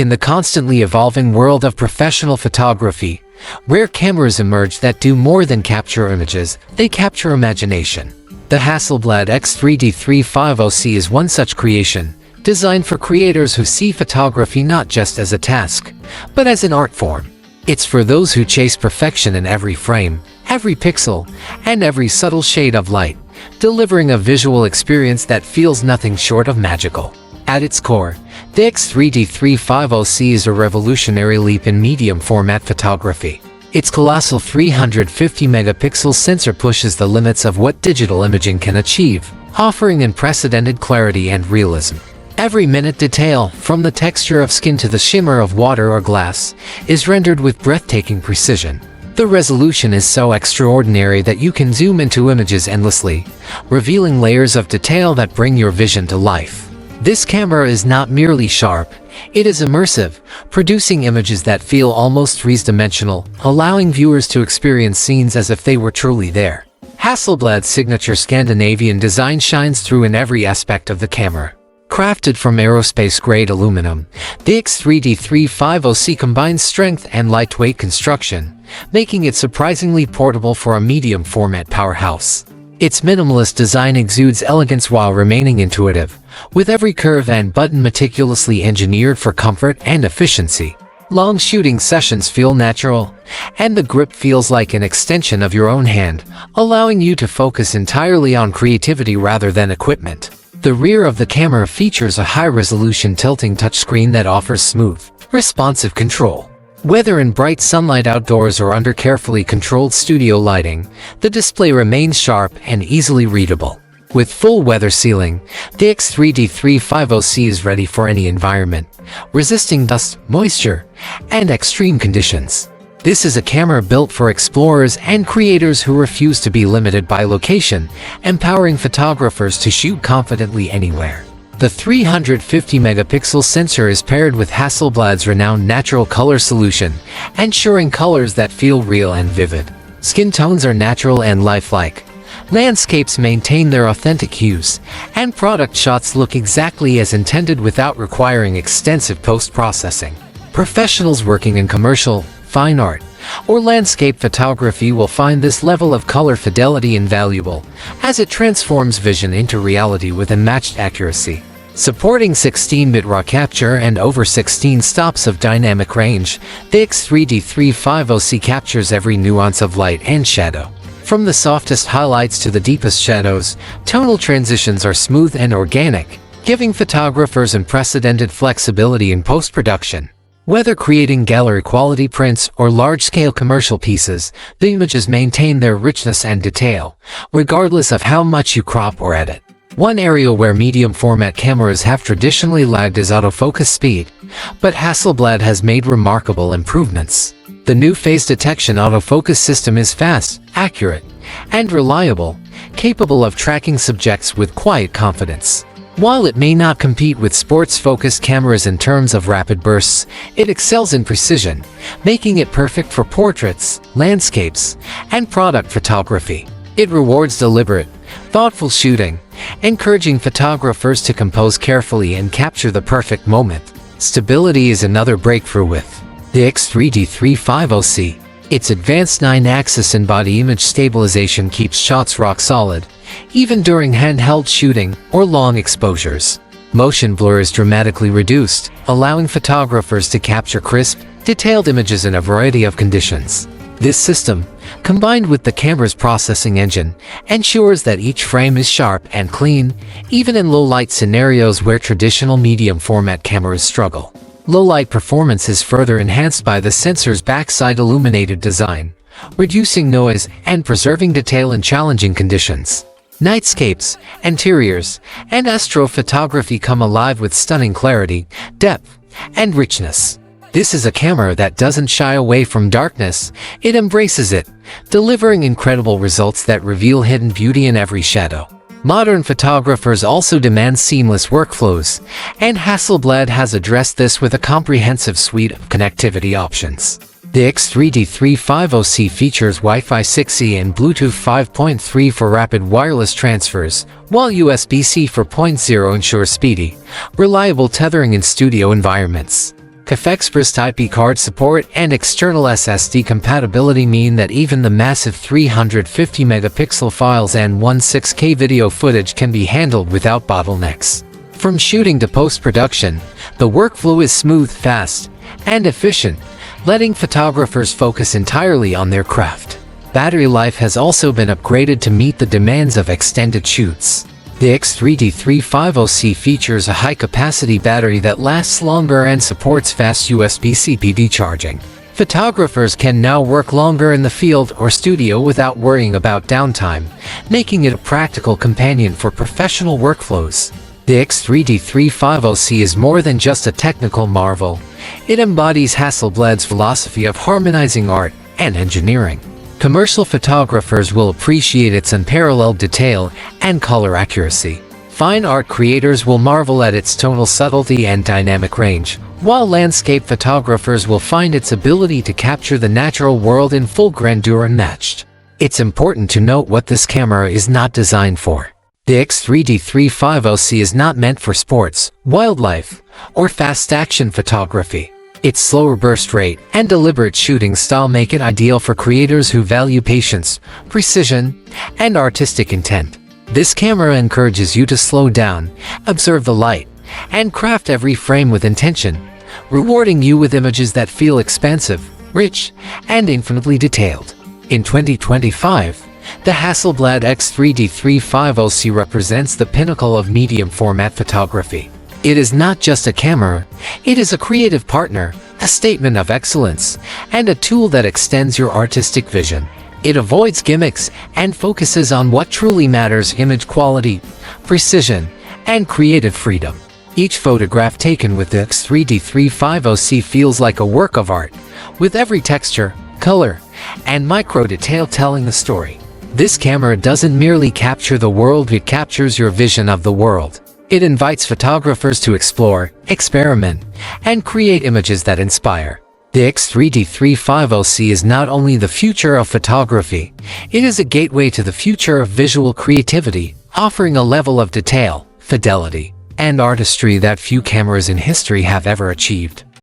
In the constantly evolving world of professional photography, rare cameras emerge that do more than capture images, they capture imagination. The Hasselblad X3D 350C is one such creation, designed for creators who see photography not just as a task, but as an art form. It's for those who chase perfection in every frame, every pixel, and every subtle shade of light, delivering a visual experience that feels nothing short of magical. At its core, the X3D 350C is a revolutionary leap in medium-format photography. Its colossal 350-megapixel sensor pushes the limits of what digital imaging can achieve, offering unprecedented clarity and realism. Every minute detail, from the texture of skin to the shimmer of water or glass, is rendered with breathtaking precision. The resolution is so extraordinary that you can zoom into images endlessly, revealing layers of detail that bring your vision to life. This camera is not merely sharp, it is immersive, producing images that feel almost three-dimensional, allowing viewers to experience scenes as if they were truly there. Hasselblad's signature Scandinavian design shines through in every aspect of the camera. Crafted from aerospace-grade aluminum, the X3D 350C combines strength and lightweight construction, making it surprisingly portable for a medium-format powerhouse. Its minimalist design exudes elegance while remaining intuitive, with every curve and button meticulously engineered for comfort and efficiency. Long shooting sessions feel natural, and the grip feels like an extension of your own hand, allowing you to focus entirely on creativity rather than equipment. The rear of the camera features a high-resolution tilting touchscreen that offers smooth, responsive control. Whether in bright sunlight outdoors or under carefully controlled studio lighting, the display remains sharp and easily readable. With full weather sealing, the X3D 350C is ready for any environment, resisting dust, moisture, and extreme conditions. This is a camera built for explorers and creators who refuse to be limited by location, empowering photographers to shoot confidently anywhere. The 350-megapixel sensor is paired with Hasselblad's renowned natural color solution, ensuring colors that feel real and vivid. Skin tones are natural and lifelike. Landscapes maintain their authentic hues, and product shots look exactly as intended without requiring extensive post-processing. Professionals working in commercial, fine art, or landscape photography will find this level of color fidelity invaluable, as it transforms vision into reality with unmatched accuracy. Supporting 16-bit RAW capture and over 16 stops of dynamic range, the X3D 350C captures every nuance of light and shadow. From the softest highlights to the deepest shadows, tonal transitions are smooth and organic, giving photographers unprecedented flexibility in post-production. Whether creating gallery-quality prints or large-scale commercial pieces, the images maintain their richness and detail, regardless of how much you crop or edit. One area where medium-format cameras have traditionally lagged is autofocus speed, but Hasselblad has made remarkable improvements. The new phase detection autofocus system is fast, accurate, and reliable, capable of tracking subjects with quiet confidence. While it may not compete with sports-focused cameras in terms of rapid bursts, it excels in precision, making it perfect for portraits, landscapes, and product photography. It rewards deliberate, thoughtful shooting, encouraging photographers to compose carefully and capture the perfect moment. Stability is another breakthrough with the X3D 350C. Its advanced 9-axis and body image stabilization keeps shots rock solid, even during handheld shooting or long exposures. Motion blur is dramatically reduced, allowing photographers to capture crisp, detailed images in a variety of conditions. This system, combined with the camera's processing engine, ensures that each frame is sharp and clean, even in low-light scenarios where traditional medium-format cameras struggle. Low-light performance is further enhanced by the sensor's backside illuminated design, reducing noise and preserving detail in challenging conditions. Nightscapes, interiors, and astrophotography come alive with stunning clarity, depth, and richness. This is a camera that doesn't shy away from darkness, it embraces it, delivering incredible results that reveal hidden beauty in every shadow. Modern photographers also demand seamless workflows, and Hasselblad has addressed this with a comprehensive suite of connectivity options. The X3D 350C features Wi-Fi 6E and Bluetooth 5.3 for rapid wireless transfers, while USB-C 4.0 ensures speedy, reliable tethering in studio environments. CFexpress Type-B card support and external SSD compatibility mean that even the massive 350 megapixel files and 16K video footage can be handled without bottlenecks. From shooting to post-production, the workflow is smooth, fast, and efficient, letting photographers focus entirely on their craft. Battery life has also been upgraded to meet the demands of extended shoots. The X3D 350C features a high-capacity battery that lasts longer and supports fast USB-C PD charging. Photographers can now work longer in the field or studio without worrying about downtime, making it a practical companion for professional workflows. The X3D 350C is more than just a technical marvel. It embodies Hasselblad's philosophy of harmonizing art and engineering. Commercial photographers will appreciate its unparalleled detail and color accuracy. Fine art creators will marvel at its tonal subtlety and dynamic range, while landscape photographers will find its ability to capture the natural world in full grandeur unmatched. It's important to note what this camera is not designed for. The X3D 350C is not meant for sports, wildlife, or fast-action photography. Its slower burst rate and deliberate shooting style make it ideal for creators who value patience, precision, and artistic intent. This camera encourages you to slow down, observe the light, and craft every frame with intention, rewarding you with images that feel expansive, rich, and infinitely detailed. In 2025, the Hasselblad X3D 350C represents the pinnacle of medium-format photography. It is not just a camera, it is a creative partner, a statement of excellence, and a tool that extends your artistic vision. It avoids gimmicks and focuses on what truly matters: image quality, precision, and creative freedom. Each photograph taken with the X3D 350C feels like a work of art, with every texture, color, and micro detail telling the story. This camera doesn't merely capture the world, it captures your vision of the world. It invites photographers to explore, experiment, and create images that inspire. The X3D 350C is not only the future of photography, it is a gateway to the future of visual creativity, offering a level of detail, fidelity, and artistry that few cameras in history have ever achieved.